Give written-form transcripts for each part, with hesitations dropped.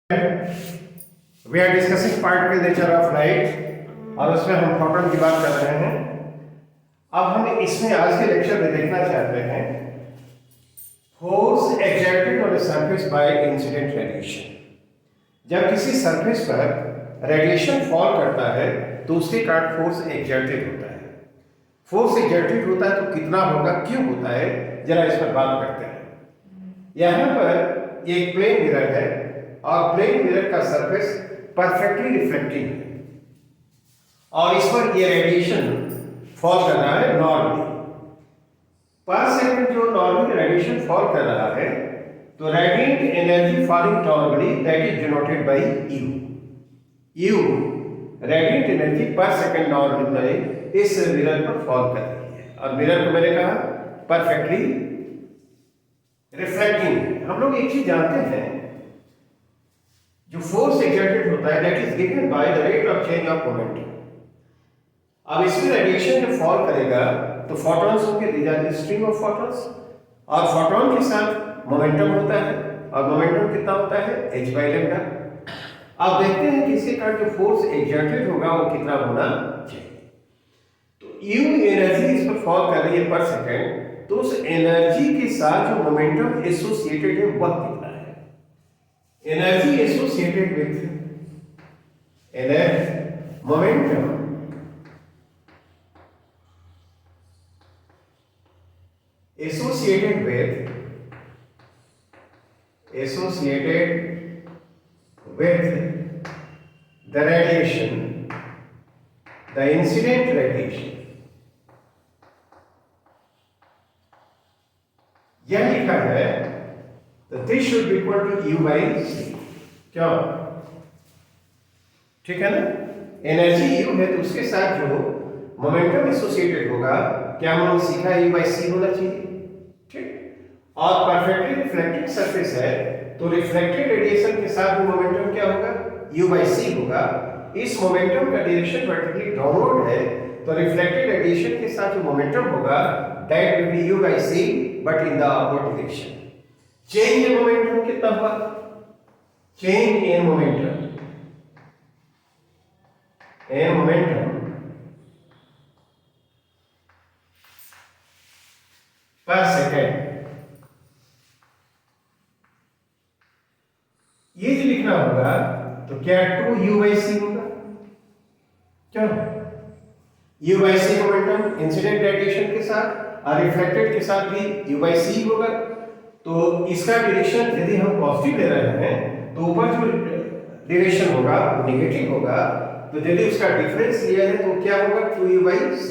We are discussing particle nature of light और उसमें हम फोटोन की बात कर रहे हैं। अब हम इसमें आज के लेक्चर में देखना चाहते हैं force exerted on a surface by incident radiation. जब किसी सरफेस पर रेडिएशन फॉल करता है तो उसके कारण फोर्स एक्सर्टेड होता है। फोर्स एक्सर्टेड होता है तो कितना होगा, क्यों होता है, जरा इस पर बात करते हैं। यहाँ पर एक प्लेन मिरर है और प्लेन मिरर का सरफेस परफेक्टली रिफ्लेक्टिंग है और इस पर ये रेडिएशन फॉल कर रहा है नॉर्मली पर सेकंड। जो नॉर्मली रेडिएशन फॉल कर रहा है तो radiant energy falling normally that is denoted by you radiant energy पर सेकंड नॉर्मली इस मिरर पर फॉल कर रही है और मिरर को मैंने कहा परफेक्टली रिफ्लेक्टिंग। हम लोग एक चीज जानते हैं, जो फोर्स एक्सर्टेड होता है that is given by the rate of change of momentum. अब इसमें रेडिएशन जब फॉल करेगा तो फोटॉन्स होंगे, these are the stream of photons, और फोटॉन के साथ मोमेंटम होता है और मोमेंटम कितना होता है h बाय लैम्डा। अब देखते हैं कि इसके कारण जो फोर्स एक्सर्टेड होगा वो कितना होना चाहिए। तो यू एनर्जी इस पर फॉल कर रही है पर सेकंड, तो उस एनर्जी के साथ जो मोमेंटम एसोसिएटेड है वह कितना है। Energy associated with momentum associated with the radiation, the incident radiation, यह लिखा है तो this should be equal to U by C. क्यों? ठीक है ना, एनर्जी यू है तो उसके साथ जो मोमेंटम एसोसिएटेड होगा, क्या हमने सीखा यू बाई सी होना चाहिए। ठीक, और परफेक्टली रिफ्लेक्टेड सरफेस है तो रिफ्लेक्टेड रेडिएशन के साथ भी मोमेंटम क्या होगा, यू बाई सी होगा। इस मोमेंटम का डायरेक्शन वर्टिकली डाउनवर्ड है तो रिफ्लेक्टेड रेडिएशन के साथ जो मोमेंटम होगा that will be u by c but in the upward direction. Change in momentum कितना हुआ, change in momentum per second, ये जो लिखना होगा तो क्या 2u/c होगा। क्या u by c momentum incident radiation के साथ और रिफ्लेक्टेड के साथ भी u/c होगा। तो इसका डायरेक्शन यदि हम पॉजिटिव ले रहे हैं तो ऊपर जो डायरेक्शन होगा वो नेगेटिव होगा, तो यदि उसका डिफरेंस लिया है तो क्या होगा 2u/c।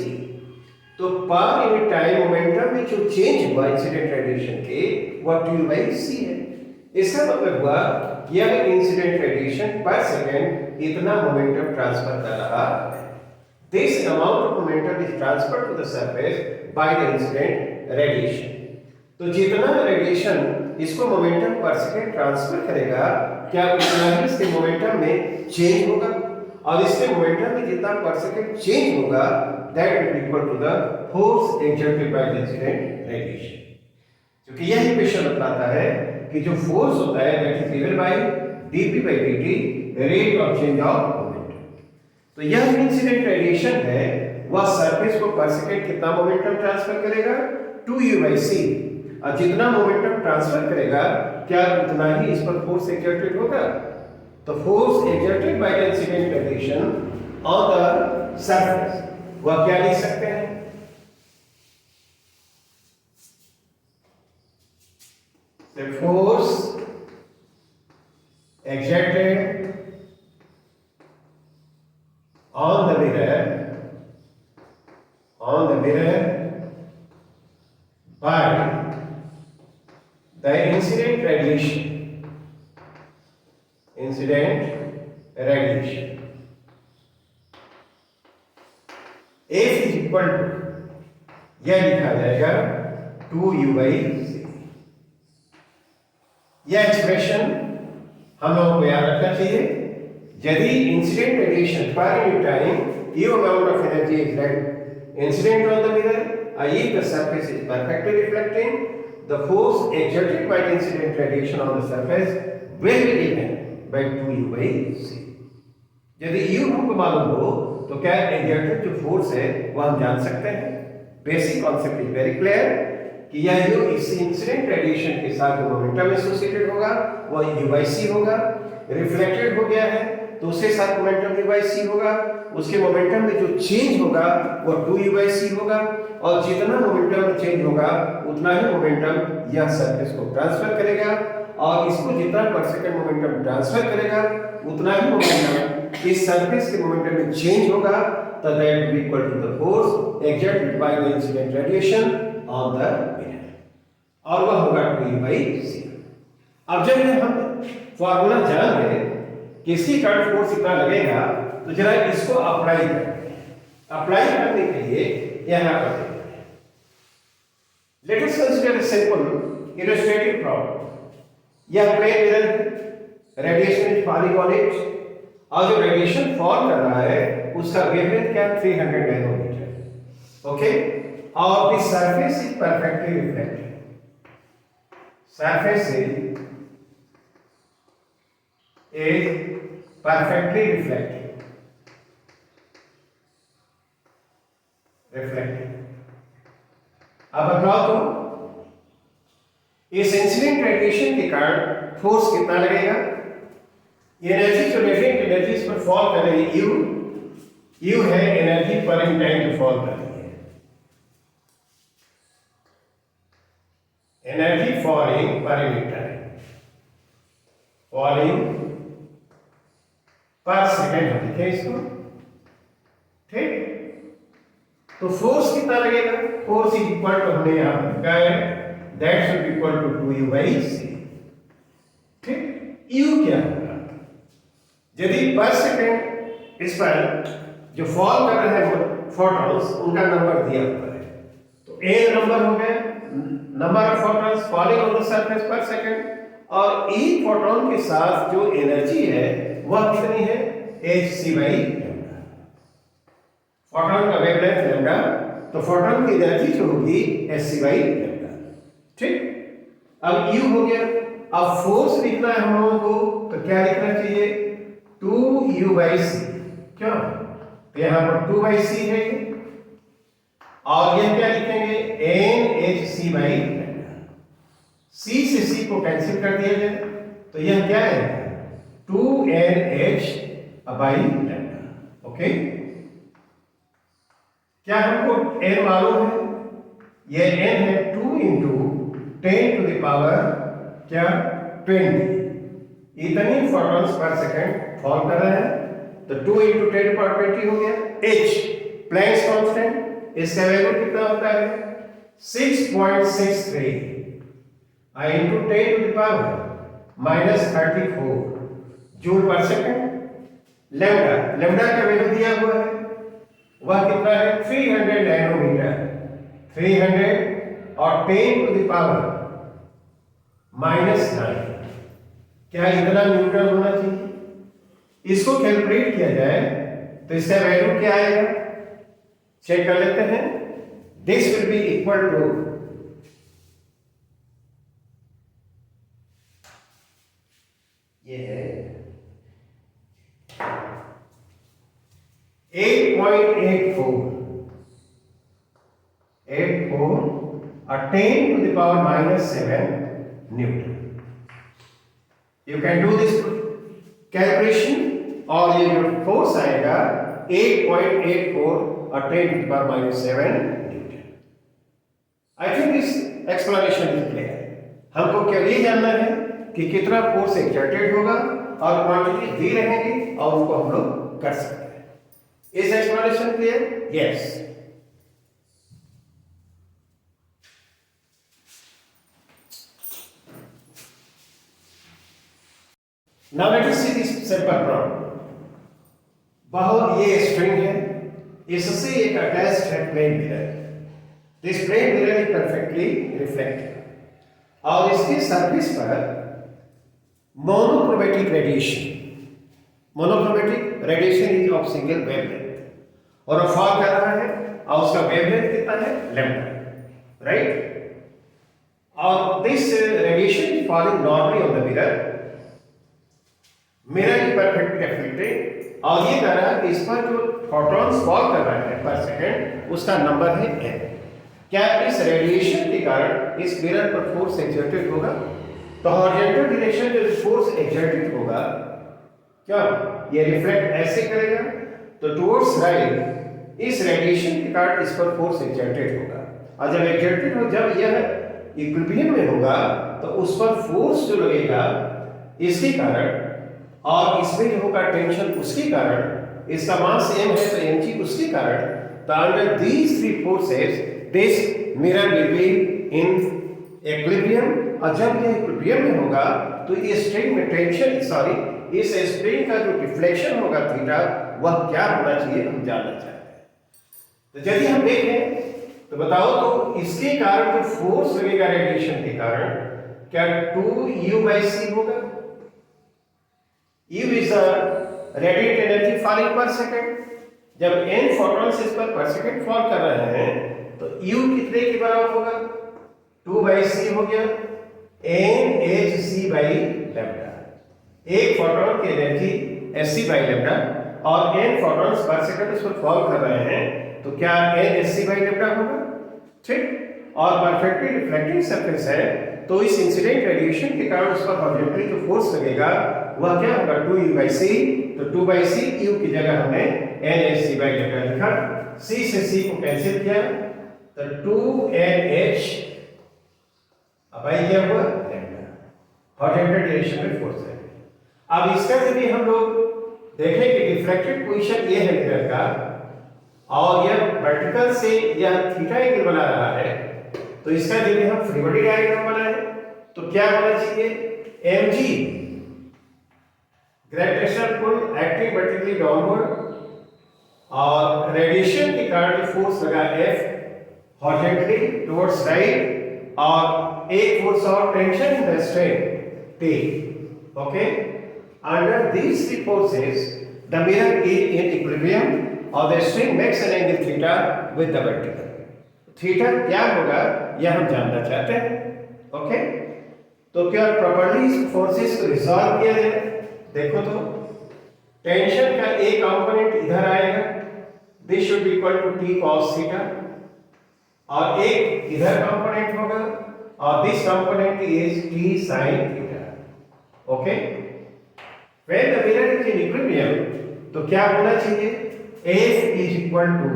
तो पर यूनिट टाइम मोमेंटम में जो चेंज हुआ इंसिडेंट रेडिएशन के वो 2u/c है। इसका मतलब हुआ यह इंसिडेंट रेडिएशन पर सेकंड इतना मोमेंटम ट्रांसफर कर रहा है। This amount of momentum is transferred to the surface by the incident radiation. तो जितना रेडिएशन इसको मोमेंटम पर सेकंड ट्रांसफर करेगा, क्या उतना ही इसके मोमेंटम में चेंज होगा, और इसके मोमेंटम में जितना पर सेकंड चेंज होगा that will equal to the force exerted by the incident radiation. क्योंकि यह इक्वेशन बताता है कि जो फोर्स होता है that is given bye dp/dt rate of change of momentum. तो यह इंसिडेंट रेडिएशन है वह सरफेस को पर सेकंड कितना मोमेंटम ट्रांसफर करेगा 2u/c, और जितना मोमेंटम ट्रांसफर करेगा क्या उतना ही इस पर फोर्स एक्सर्टेड होगा। तो force exerted by the incident radiation on the surface वह क्या लिख सकते हैं, the force exerted on the mirror by the incident radiation F is equal to, यह लिखा जाएगा 2u/c। यह एक्सप्रेशन हम लोगों को याद रखना चाहिए। यदि incident radiation per unit time you amount of energy is incident on the mirror, if the surface is perfectly reflecting, the force exerted by the incident radiation on the surface will be given by 2u/c। यदि u हमको मालूम हो तो क्या exerted जो force है वो हम जान सकते हैं। Basic concept is very clear कि यह u इस इंसिडेंट रेडिएशन के साथ जो मोमेंटम एसोसिएटेड होगा वो u/c होगा। रिफ्लेक्टेड हो गया है तो उसके साथ मोमेंटम u/c होगा। उसके मोमेंटम में जो चेंज होगा वो 2u/c होगा और जितना मोमेंटम में चेंज होगा उतना ही मोमेंटम यह सरफेस को ट्रांसफर करेगा और इसको जितना पर सेकंड मोमेंटम ट्रांसफर करेगा उतना ही मोमेंटम इस सरफेस के मोमेंटम में चेंज होगा तो that will equal to the force exerted by the incident radiation on the mirror और वह होगा 2u/c। अब जब हम फार्मूला जान गए कि इसकी करंट फोर्स कितना लगेगा तो जरा इसको अप्लाई करते हैं। अप्लाई करने के लिए यहां पर देखते हैं। Let us consider a simple illustrative problem. यह plane mirror radiation is falling on it और जो रेडिएशन फॉल कर रहा है उसका वेवलेंथ क्या 300 नैनोमीटर। ओके और the surface is perfectly reflected. Surface is perfectly reflected। अब बताओ तो इस इंसिडेंट रेडिएशन के कारण फोर्स कितना लगेगा। एनर्जी जो रेडिएंट एनर्जी इस पर फॉल कर रही है यू है एनर्जी पर इन टाइम जो फॉल कर रही है। एनर्जी फॉलिंग पर इन टाइम फॉलिंग पर सेकेंड हम लिखें इसको। ठीक तो फोर्स कितना लगेगा। फोर्स इज इक्वल टू हमने यहां पर लिखा है that should be equal to 2u/c। ठीक u क्या होगा यदि पर सेकेंड इस पर जो फॉल कर रहे हैं फोटॉन्स उनका नंबर दिया हुआ है तो a नंबर हो गया number of photons falling on the surface पर सेकेंड और एक फोटॉन के साथ जो एनर्जी है वह कितनी है hc/λ। फोटॉन का वेवलेंथ लैम्डा तो फोटॉन की एनर्जी जो होगी hc/λ। ठीक अब u हो गया। अब फोर्स लिखना है हम लोगों को तो क्या लिखना चाहिए 2u/c। क्यों तो यहां पर 2/c है और यह क्या लिखेंगे nhc/λ। c से c को कैंसिल कर दिया जाए तो यह क्या है 2nh/λ। ओके क्या हमको n मालूम है यह n है 2 into 10 to the power क्या 20। इतनी फोटॉन्स पर सेकंड फॉल कर रहे हैं तो 2 into 10 to power 20 हो गया। h प्लैंक्स कांस्टेंट इसका वैल्यू कितना होता है 6.63 into 10 to the power -34 joule पर सेकंड। लैम्डा का वैल्यू दिया हुआ है वह कितना है 300 नैनोमीटर। 300 और 10 to the power -9 क्या इतना न्यूटन होना चाहिए। इसको कैलकुलेट किया जाए तो इसका वैल्यू क्या आएगा चेक कर लेते हैं। This will be equal to ये है 8.84 और 10 to the power -7 newton. You can do this calculation और ये जो फोर्स आएगा 8.84 और 10 to the power -7 Newton. I think this explanation is clear। हमको केवल ये जानना है कि कितना फोर्स एक्सर्टेड होगा और क्वांटिटी दी रहेगी और उनको हम लोग कर सकते हैं। Is explanation clear? Yes. Now let us see this simple problem। बहुत ये स्ट्रिंग है इससे एक अटैच्ड है plane mirror. This plane mirror is perfectly reflected और इसके सरफेस पर monochromatic radiation is of single wavelength और फॉल कर रहा है और उसका वेवलेंथ कितना है लैम्डा, राइट। और this radiation is falling normally on the mirror mirror की परफेक्टली रिफ्लेक्टिंग, और ये कह रहा है कि इस पर जो फोटॉन्स फॉल कर रहा है पर सेकंड उसका नंबर है n। क्या इस रेडिएशन के कारण इस मिरर पर फोर्स एक्सर्टेड होगा? तो हॉरिजॉन्टल डायरेक्शन जो फोर्स एक्सर्टेड होगा, क्या ये रिफ्लेक्ट ऐसे करेगा? तो टुवर्ड्स राइट इस रेडिएशन के कारण इस पर फोर्स एक्सर्टेड होगा, और जब एक्सर्टेड हो, जब यह इक्विलिब्रियम में होगा तो उस पर फोर्स जो लगेगा इसके कारण, और इसमें जो होगा टेंशन उसके कारण, इसका मास m है तो mg उसके कारण, तो under these three forces this mirror will be in equilibrium, और जब यह इक्विलिब्रियम में होगा तो इस स्ट्रिंग में टेंशन, सॉरी इस स्प्रिंग का जो डिफ्लेक्शन होगा थीटा, वह क्या होना चाहिए हम जानना चाहते हैं। तो यदि हम देखें तो बताओ, तो इसके कारण जो फोर्स लगेगा रेडिएशन के कारण, क्या 2u/c होगा? u is the radiate energy falling पर सेकंड। जब n फोटॉन्स इस पर सेकंड फॉल कर रहे हैं तो u कितने के बराबर होगा? 2/c हो गया, nhc/लैम्डा। एक फोटॉन की एनर्जी hc/लैम्डा, और n फोटॉन्स पर सेकंड इस पर फॉल कर रहे हैं, तो क्या n hc/लैम्डा होगा? ठीक, और परफेक्टली रिफ्लेक्टिंग सरफेस है तो इस इंसिडेंट रेडिएशन के कारण उस पर हॉरिजॉन्टली जो फोर्स लगेगा वह क्या होगा? 2u/c। तो 2/c u की जगह हमने nhc/लैम्डा लिखा, c से c को कैंसिल किया तो 2nh, अब आई क्या हुआ? लैम्डा। हॉरिजॉन्टल डायरेक्शन में फोर्स है। अब इसका यदि हम लोग देखें कि डिफ्लेक्टेड पोजीशन ये है मिरर का, और यह वर्टिकल से यह थीटा एंगल बना रहा है, तो इसका यदि हम फ्री बॉडी डायग्राम बनाएं तो क्या होना चाहिए? mg gravitational pull acting vertically downward, और रेडिएशन के कारण फोर्स लगा F हॉरिजॉन्टली टुवर्ड्स राइट, और एक फोर्स और tension in the string T। Okay, under these three forces the mirror is in equilibrium और the string makes an angle theta with the vertical। Theta क्या होगा यह हम जानना चाहते हैं। ओके, तो क्या प्रॉपर्ली इस फोर्सेस को रिजॉल्व किया जाए? देखो तो टेंशन का एक कंपोनेंट इधर आएगा, this should be equal to t cos theta, और एक इधर कंपोनेंट होगा और this component is t sin theta. Okay, when the mirror is in equilibrium तो क्या होना चाहिए? F is equal to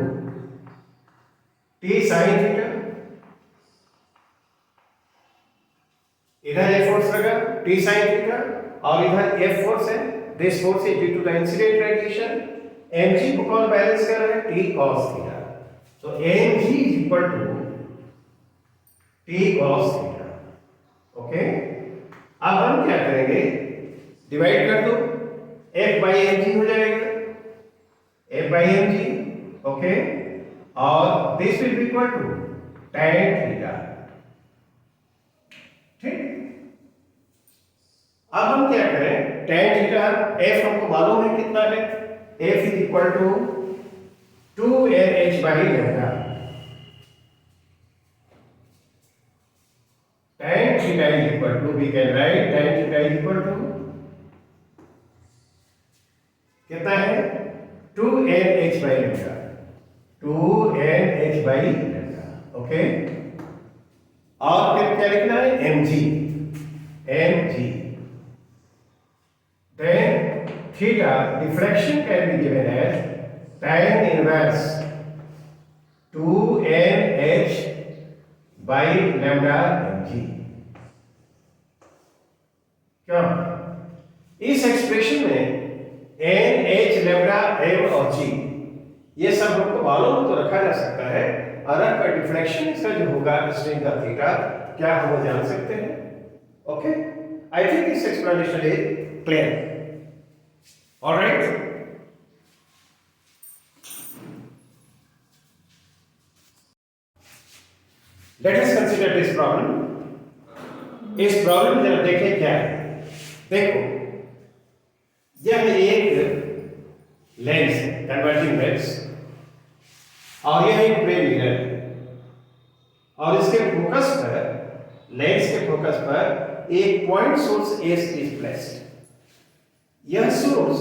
t sin theta, इधर F फोर्स लगा t sin थीटा, और इधर F फोर्स है, this force is due to the incident radiation. mg को कौन बैलेंस कर रहा है? t cos theta. तो mg is equal to t cos theta. Okay, अब हम क्या करेंगे? डिवाइड कर दो, F by mg हो जाएगा, F/mg। ओके, और this will be equal to tan theta. ठीक, अब हम क्या करें? tan थीटा F हमको मालूम है कितना है? F इज इक्वल टू 2nh/लैम्डा। tan theta is equal to, we can write tan theta is equal to कितना है? 2nh/लैम्डा, 2nh/लैम्डा। ओके, और फिर क्या लिखना है? mg, then theta deflection can be given as tan inverse 2nh/लैम्डा mg। क्या इस एक्सप्रेशन में n, h, लैम्डा, m और g ये सब हमको मालूम तो रखा जा सकता है, और अगर डिफ्लेक्शन इसका जो होगा स्ट्रिंग का थीटा क्या हम जान सकते हैं। Okay, I think this explanation is clear. Alright, late us consider this problem. इस प्रॉब्लम में जरा देखें क्या है। देखो, यह एक लेंस है, कन्वर्जिंग लेंस, और यह एक प्लेन मिरर है, और इसके फोकस पर, लेंस के फोकस पर एक point source S is placed. यह सोर्स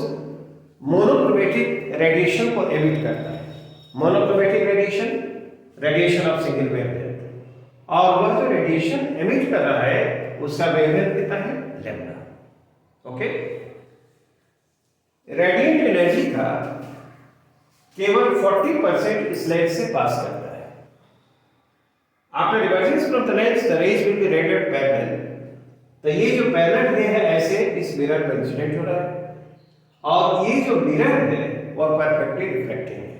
मोनोक्रोमेटिक रेडिएशन को एमिट करता है। Monochromatic radiation, radiation of single wavelength, और वह जो रेडिएशन एमिट कर रहा है उसका वेवलेंथ कितना है, लैम्डा। ओके, रेडिएंट एनर्जी का केवल 40% इस लेंस से पास करता है। After divergence from the lens the rays will be radiated parallel. तो ये जो पैरेलल रे है ऐसे इस मिरर पर इंसिडेंट हो रहा है, और ये जो मिरर है वह परफेक्टली रिफ्लेक्टिंग है।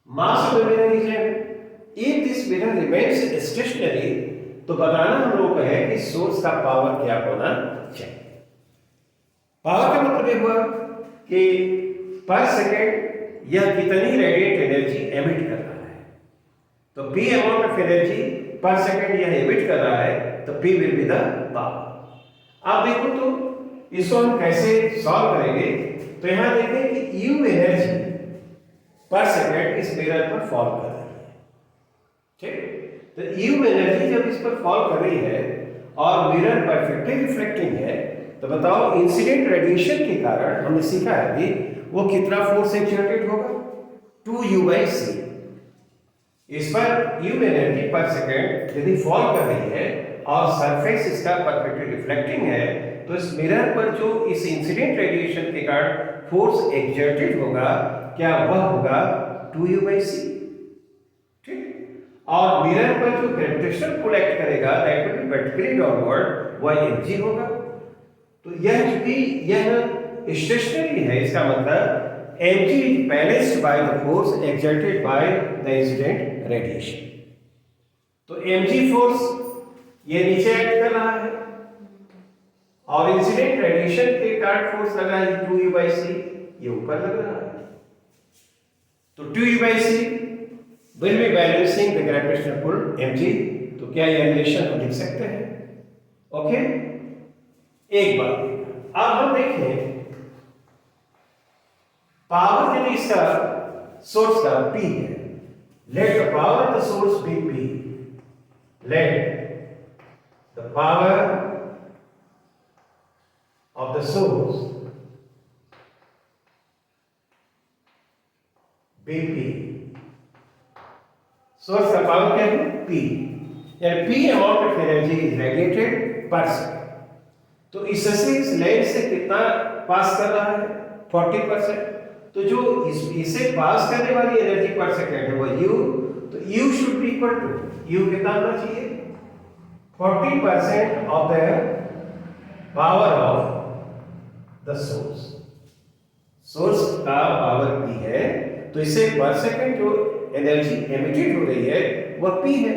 Mass of the mirror is if this mirror remains stationary, तो बताना हम लोग का है कि सोर्स का पावर क्या होना चाहिए। पावर का मतलब ये हुआ कि पर सेकेंड यह कितनी रेडिएंट एनर्जी एमिट कर रहा है। तो P अमाउंट ऑफ एनर्जी पर सेकेंड यह एमिट कर रहा है, तो P will be the power. आप देखो तो इसको हम कैसे सॉल्व करेंगे। तो यहां देखें कि U एनर्जी पर सेकेंड इस मिरर पर फॉल कर रही है, ठीक। तो U एनर्जी जब इस पर फॉल कर रही है और मिरर परफेक्टली रिफ्लेक्टिंग है, तो बताओ इंसिडेंट रेडिएशन के कारण हमने सीखा है अभी वो कितना फोर्स एक्सर्टेड होगा, 2u/c। इस पर U एनर्जी पर सेकेंड यदि फॉल कर रही है और सरफेस इसका परफेक्टली रिफ्लेक्टिंग है, तो इस मिरर पर जो इस इंसिडेंट रेडिएशन के कारण फोर्स एक्सर्टेड होगा, क्या वह होगा 2u/c, ठीक। और मिरर पर जो ग्रेविटेशनल पुल एक्ट करेगा that will B vertically downward, वह mg होगा। तो यह चूंकि यह स्टेशनरी है, इसका मतलब mg is balanced by the force exerted by the incident radiation। तो mg फोर्स ये नीचे एक्ट कर रहा है और इंसिडेंट रेडिएशन के कारण फोर्स लगा है 2u/c, ये ऊपर लग रहा है। तो 2u/c will be balancing the gravitational pull mg। तो क्या ये रिलेशन हम लिख सकते हैं? ओके, एक बात अब हम देखें पावर यदि इसका सोर्स का P है, let the power of the source be P, let the power of the source be P। Source का पावर क्या है? P, यानी P amount of energy is radiated per second. तो इससे इस लेंस से कितना पास कर रहा है? 40%। तो जो इसे पास करने वाली एनर्जी पर सेकेंड है वो U, तो U should be equal to, U कितना होना चाहिए? 40% of the power of the source. Source का पावर P है, तो इसे पर सेकेंड जो एनर्जी एमिटेड हो रही है वह P है,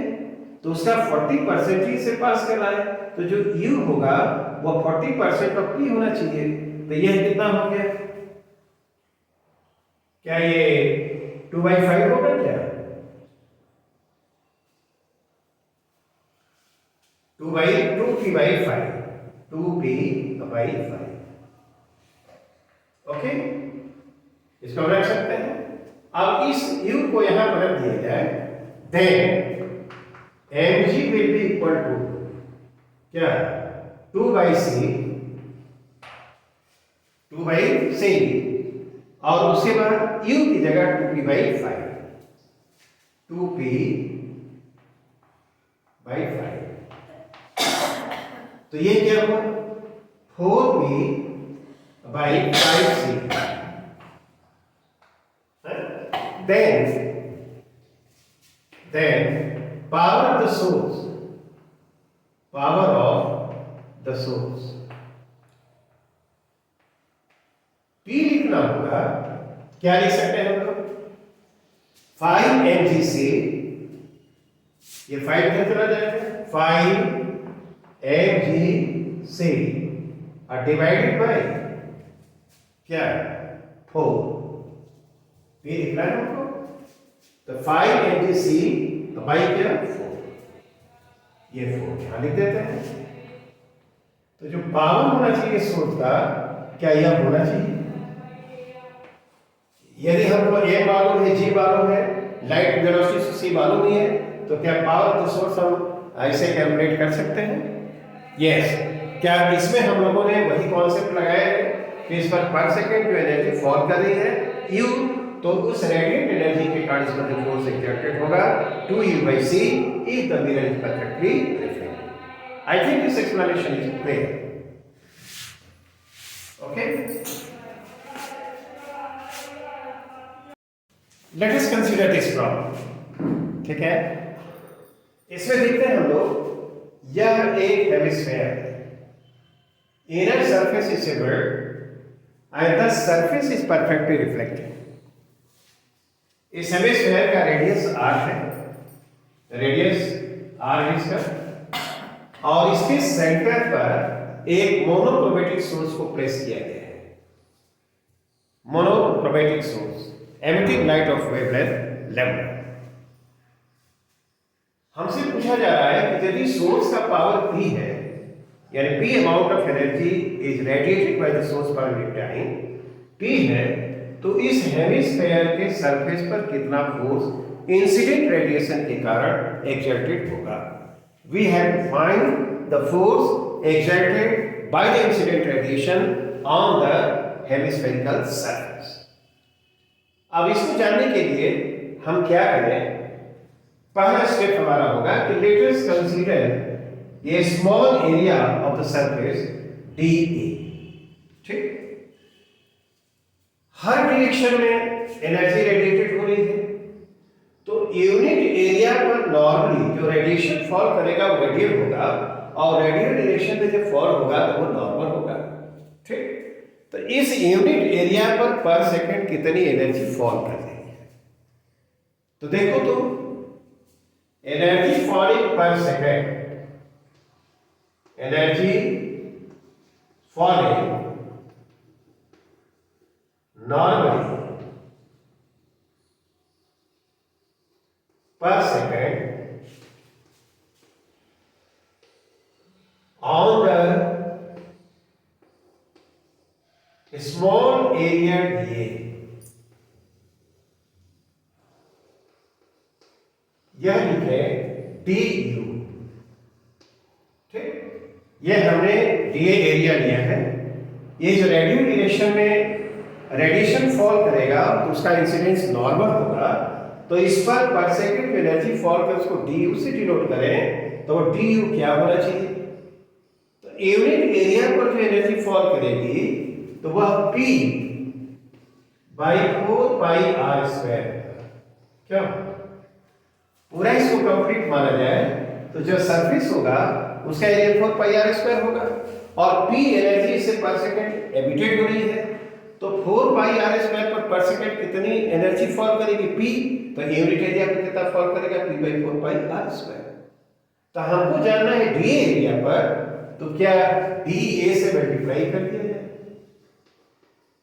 तो उसका 40% ही से पास कर रहा है, तो जो U होगा वो 40% ऑफ P होना चाहिए। तो यह कितना हो गया? क्या ये 2/5 होगा क्या? 2p/5, 2p/5। ओके, इसको हम रख सकते हैं। अब इस U को यहां पर रख दिया जाए, then mg will be equal to क्या? 2/c, और उसके बाद U की जगह 2p/5, 2p/5। तो ये क्या हुआ? 4p/5c। then power of the source, P लिखना होगा, क्या लिख सकते हैं हम लोग? 5mgc, ये 5 क्या चला जाएगा? 5mgc और डिवाइडेड बाय क्या? 4। P लिखना है हमको, तो 5mgc बाई क्या? 4, ये 4 यहां लिख देते हैं। तो जो पावर होना चाहिए सोर्स का, क्या यह होना चाहिए? यदि हमको A मालूम है, G मालूम है, लाइट वेलोसिटी C मालूम नहीं है, तो क्या पावर ऑफ द सोर्स हम ऐसे कैलकुलेट कर सकते हैं? यस। क्या इसमें हम लोगों ने वही कॉन्सेप्ट लगाया है कि इस पर पर सेकेंड जो एनर्जी फॉल कर रही है यू, तो उस रेडिएंट एनर्जी के कारण इस पर जो फोर्स एक्सर्टेड होगा 2u/c if the mirror is perfectly reflected. I think this explanation is clear. Okay. Let us consider this problem. ठीक है, इसमें देखते हैं हम लोग, यह एक हेमिस्फीयर है, inner surface is silvered and the surface is perfectly reflected. इस हेमिस्फीयर का रेडियस r है, रेडियस r है इसका, और इसके सेंटर पर एक मोनोक्रोमेटिक सोर्स को प्लेस किया गया है। Monochromatic source emitting light of wavelength lambda. हमसे पूछा जा रहा है कि यदि सोर्स का पावर P है, यानी P amount of energy is radiated by the source per unit time, P है, तो इस हेमिस्फीयर के सरफेस पर कितना फोर्स इंसिडेंट रेडिएशन के कारण एक्सर्टेड होगा। We have to find the force exerted by the incident radiation on the hemispherical surface. अब इसको जानने के लिए हम क्या करें, पहला स्टेप हमारा होगा कि late us consider a small area of the surface dA। ठीक, हर डायरेक्शन में एनर्जी रेडिएटेड हो रही है, तो यूनिट एरिया पर नॉर्मली जो रेडिएशन फॉल करेगा वो रेडियल होगा, और रेडियल डायरेक्शन में जब फॉल होगा तो वो नॉर्मल होगा। ठीक, तो इस यूनिट एरिया पर सेकंड कितनी एनर्जी फॉल कर रही है, तो देखो तो एनर्जी फॉलिंग पर second, energy falling normally per second on the small area dA, यह लिखे du। ठीक, यह हमने dA एरिया लिया है। ये जो रेडियल डायरेक्शन में रेडिएशन फॉल करेगा तो उसका इंसिडेंस नॉर्मल होगा, तो इस पर सेकंड एनर्जी फॉल कर उसको du से डिनोट करें तो du क्या होना चाहिए, तो यूनिट एरिया पर जो एनर्जी फॉल करेगी तो वह P बाई 4πr²। क्या पूरा इसको कंप्लीट माना जाए तो जो सरफेस होगा उसका एरिया 4πr² होगा, और P एनर्जी से पर सेकंड एमिटेड हो रही है, तो 4πr² पर सेकंड कितनी एनर्जी फॉल करेगी P, तो यूनिट एरिया पर कितना फॉल करेगा P/4πr²। तो हमको जानना है dA एरिया पर, तो क्या dA से मल्टीप्लाई कर दिया जाए,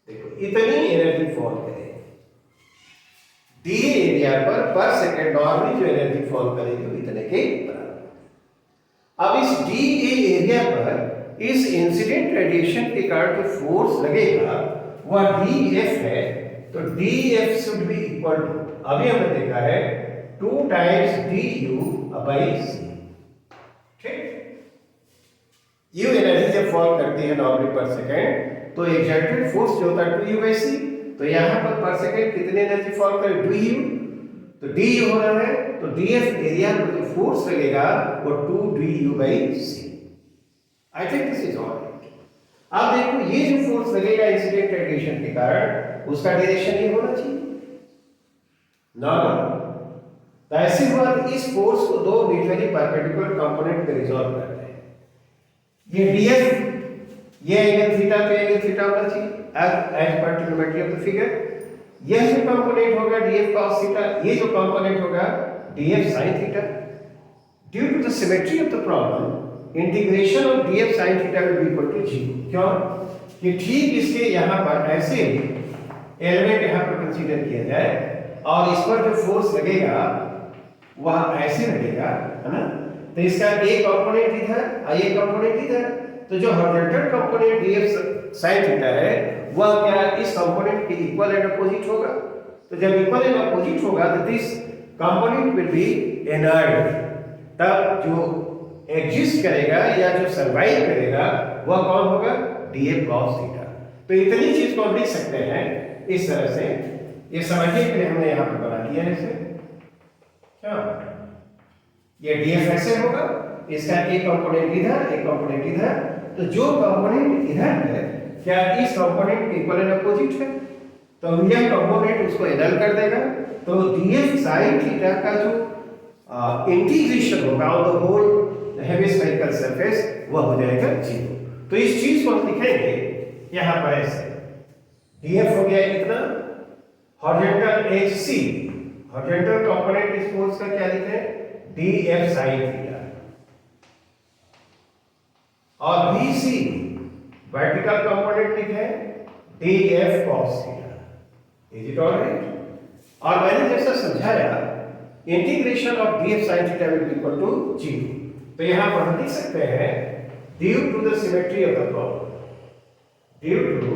देखो इतनी एनर्जी फॉल करेगी dA एरिया पर सेकंड नॉर्मली जो एनर्जी फॉल करेगी वो इतने के बराबर। अब इस dA एरिया पर इस इंसिडेंट रेडिएशन के कारण जो फोर्स लगेगा वह dF है, तो dF should be equal to, अभी हमने देखा है 2 टाइम्स du/c। ठीक, U एनर्जी जब फॉल करती है नॉर्मली पर सेकंड, तो एक्सर्टेड फोर्स जो होता है 2u/c, तो यहां पर सेकंड कितनी एनर्जी फॉल करे 2u, तो du हो रहा है, तो dF एरिया पर जो फोर्स लगेगा वो 2du/c। I think this is all. अब देखो ये जो फोर्स लगेगा इंसिडेंट रेडिएशन के कारण उसका डायरेक्शन ये होना चाहिए नॉर्मल। तो ऐसे हुआ कि इस फोर्स को दो म्यूचुअली परपेंडिकुलर कंपोनेंट में रिजॉल्व करते हैं। ये dF, ये एंगल थीटा पे एंगल थीटा होना चाहिए as per trigonometry of the figure. यह जो कंपोनेंट होगा dF cos थीटा, ये जो कंपोनेंट होगा dF sin theta. Due to the symmetry of the problem integration of dF sin theta will be equal to 0। क्यों कि ठीक इसके यहाँ पर ऐसे एलिमेंट यहाँ पर कंसीडर किया जाए और इस पर जो फोर्स लगेगा वह ऐसे लगेगा, है ना, तो इसका एक कंपोनेंट इधर और एक कंपोनेंट इधर, तो जो horizontal component dF sin theta है वह क्या इस कंपोनेंट के इक्वल एंड अपोजिट होगा। तो जब इक्वल एंड अपोजिट होगा तो this component will be inert, तब जो एग्जिस्ट करेगा या जो सर्वाइव करेगा वह कौन होगा dF cos थीटा। तो इतनी चीज को हम लिख सकते हैं इस तरह से। ये समझने के लिए हमने यहाँ पर बना दिया है इसे। क्या ये डीएफ ऐसे होगा, इसका एक कंपोनेंट इधर एक कंपोनेंट इधर, तो जो कंपोनेंट इधर है क्या इस कंपोनेंट के इक्वल एंड अपोजिट है, तो यह कंपोनेंट उसको एनल कर देगा। तो डीएफ साइन थीटा का जो इंटीग्रेशन होगा on the whole hemispherical surface वह हो जाएगा 0। तो इस चीज को हम लिखेंगे यहां पर ऐसे, डीएफ हो गया इतना, horizontal as C, horizontal component इस फोर्स का क्या लिखे, डीएफ साइन थीटा, और बीसी वर्टिकल कंपोनेंट लिखे dF cos theta. Is it alright? और मैंने जैसा समझाया integration of dF sine theta will be equal to 0। तो यहां पर हम लिख सकते हैं due to the symmetry of the problem, due to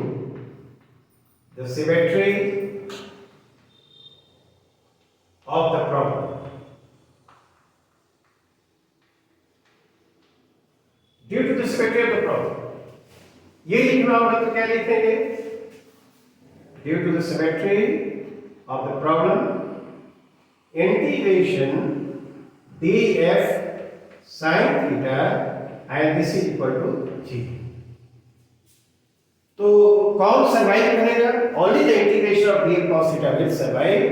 the symmetry of the problem, due to the symmetry of the problem, ये लिखना होगा तो क्या लिखेंगे, due to the symmetry of the problem integration df sin theta and this is equal to 0। तो कौन survive करेगा, only the integration of df cos theta will survive।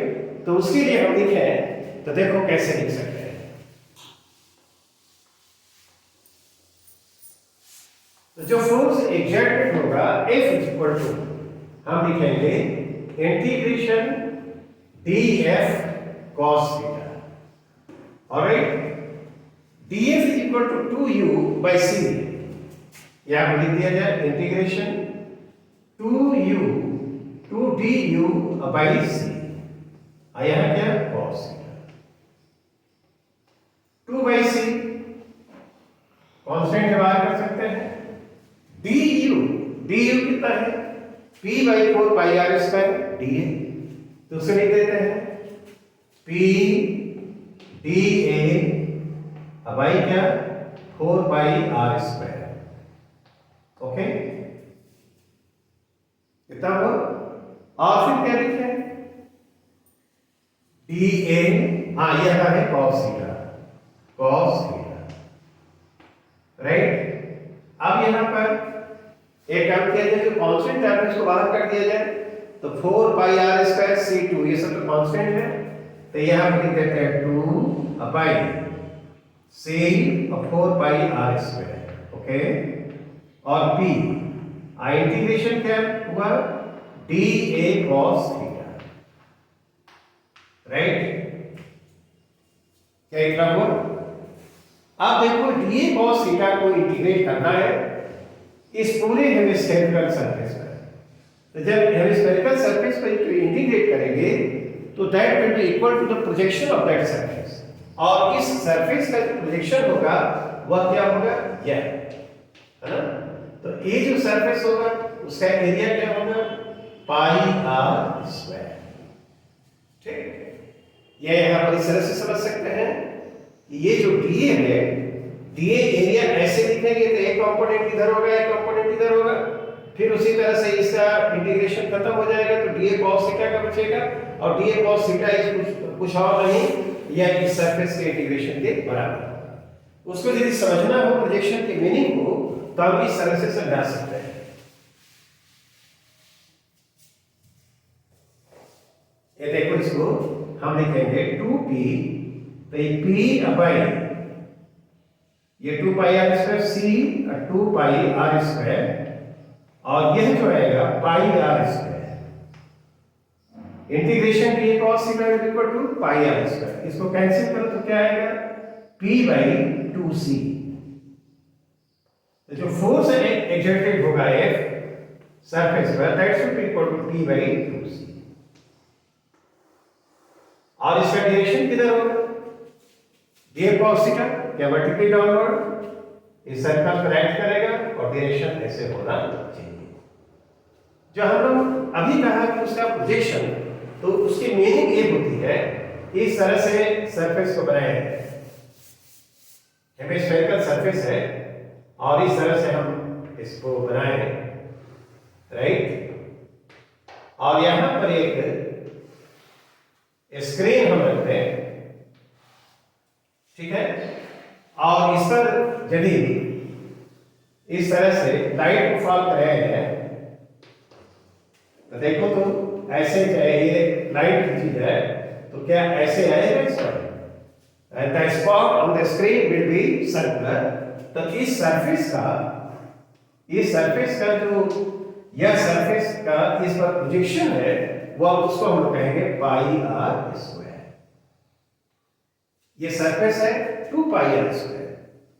तो उसके लिए हम लिखें तो देखो कैसे लिख सकते हैं। तो जो फोर्स एग्जर्टेड होगा F इज इक्वल टू हम लिखेंगे integration df cos theta, alright, df is equal to 2u by c, यहां पर लिख दिया जाए integration 2u 2du by c, यहां क्या cos theta, 2 by c constant है बाहर कर सकते हैं, du कितना है p by 4 pi r square dA, तो उसे लिख देते हैं p dA by क्या 4 pi r square, ओके कितना हुआ, और फिर क्या लिखे dA, यह है cos theta, राइट। अब यहां पर एक काम किया जाए, जो कांस्टेंट टर्म है उसको बाहर कर दिया जाए, तो 4 pi r square c2 ये सब तो कांस्टेंट है, तो यहां पर लिख देते हैं 2 pi c और 4 pi r square, ओके, और p इंटीग्रेशन क्या हुआ dA cos theta, राइट, क्या इतना हुआ। अब देखो dA cos theta को इंटीग्रेट करना है इस पूरे हेमिस्फेरिकल सरफेस पर, तो जब हेमिस्फेरिकल सरफेस पर इंटीग्रेट करेंगे तो that will be equal to the projection of that surface, और इस सरफेस का जो प्रोजेक्शन होगा वह क्या होगा, यह है ना। तो ये जो सरफेस होगा उसका एरिया क्या होगा पाई आर स्क्वायर, ठीक। ये यहां पर इस तरह से समझ सकते हैं कि ये जो डीए है, डीए एरिया ऐसे लिखेंगे तो एक कंपोनेंट इधर होगा एक कंपोनेंट इधर होगा, फिर उसी तरह से इसका इंटीग्रेशन खत्म हो जाएगा तो dA cos थीटा का बचेगा, और dA cos थीटा इज कुछ और नहीं, यह इस सरफेस के इंटीग्रेशन के बराबर। उसको यदि समझना हो प्रोजेक्शन की मीनिंग हो तो हम इस तरह से समझा सकते हैं। ये देखो, इसको हम लिखेंगे 2p, तो ये p अपाई ये 2 pi r स्क्वायर c और 2 pi r स्क्वायर, और यह जो आएगा pi r square, integration dA cos theta is equal to pi r square, इसको कैंसिल करो तो क्या आएगा p by 2c। तो जो फोर्स एक्सर्टेड होगा F सरफेस पर that should be equal to p by 2c, और इसका डायरेक्शन किधर होगा dA cos थीटा, क्या वर्टिकली डाउनवर्ड, इस सर्कल पर एक्ट करेगा और डायरेक्शन ऐसे होना चाहिए। जो हम लोग अभी कहा कि उसका प्रोजेक्शन, तो उसकी मीनिंग ये होती है इस तरह से सरफेस को बनाया है, हेमिस्फेरिकल सरफेस है और इस तरह से हम इसको बनाए राइट, और यहां पर एक स्क्रीन हम रखते हैं, ठीक है, और इस पर यदि इस तरह से लाइट को फॉल कराया जाए तो देखो तो ऐसे ये लाइट की चीज है तो क्या ऐसे आएगा इस पर, and the spot on the screen will be circular। तो इस सरफेस का जो यह सरफेस का इस पर प्रोजेक्शन है वो उसको हम लोग कहेंगे पाई आर स्क्वायर। ये सरफेस है 2 पाई आर स्क्वायर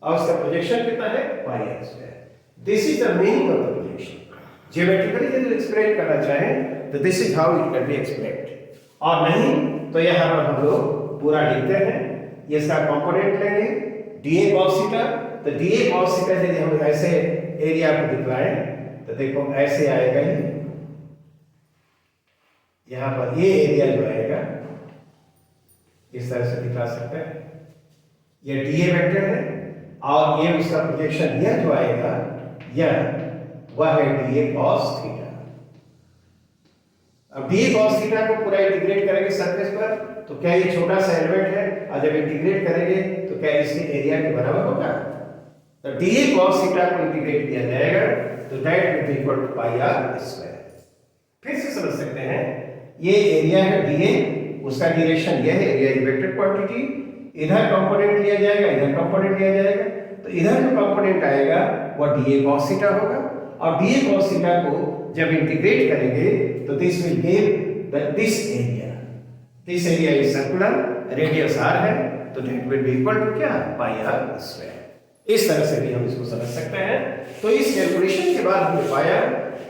और उसका प्रोजेक्शन कितना है pi are square. This is the meaning of the projection. Geometrically यदि एक्सप्लेन करना चाहें तो this is how it can be explained, और नहीं तो यहां पर हम लोग पूरा लिखते हैं। ये इसका कंपोनेंट लेंगे dA cos थीटा, तो dA cos थीटा यदि हम ऐसे एरिया को दिखलाएं तो देखो ऐसे आएगा, ये यहां पर ये एरिया जो आएगा इस तरह से दिखा सकते हैं, ये dA वेक्टर है और ये उसका प्रोजेक्शन यह जो आएगा यह वह है dA cos थीटा। अब dA cos थीटा को पूरा इंटीग्रेट करेंगे सरफेस पर तो क्या ये छोटा सा एलिमेंट है और जब इंटीग्रेट करेंगे तो क्या इसके एरिया के बराबर होगा। तो dA cos थीटा को इंटीग्रेट किया जाएगा तो that will be equal to pi are square. फिर से समझ सकते हैं, ये एरिया है dA, उसका डायरेक्शन यह है, एरिया इज वेक्टर क्वांटिटी, इधर कंपोनेंट लिया जाएगा इधर कंपोनेंट लिया जाएगा, तो इधर जो कंपोनेंट आएगा वह dA cos थीटा होगा और dA cos थीटा को जब इंटीग्रेट करेंगे तो this will give this area is circular, radius r है तो that will be equal to क्या पाई आर स्क्वायर। इस तरह से भी हम इसको समझ सकते हैं। तो इस कैलकुलेशन के बाद हमने पाया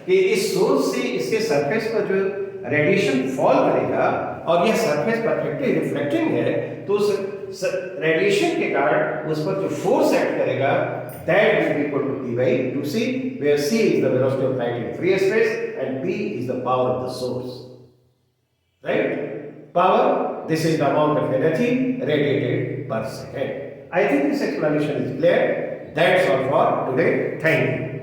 कि इस सोर्स से इसके सरफेस पर जो रेडिएशन फॉल करेगा और यह सरफेस परफेक्टली रिफ्लेक्टिंग है तो उस रेडिएशन के कारण उस पर जो फोर्स एक्ट करेगा that will be equal to P by 2c, where c is the velocity of light in free space and P is the power of the source, right? Power, this is the amount of energy radiated per second. I think this explanation is clear. That's all for today. Thank you.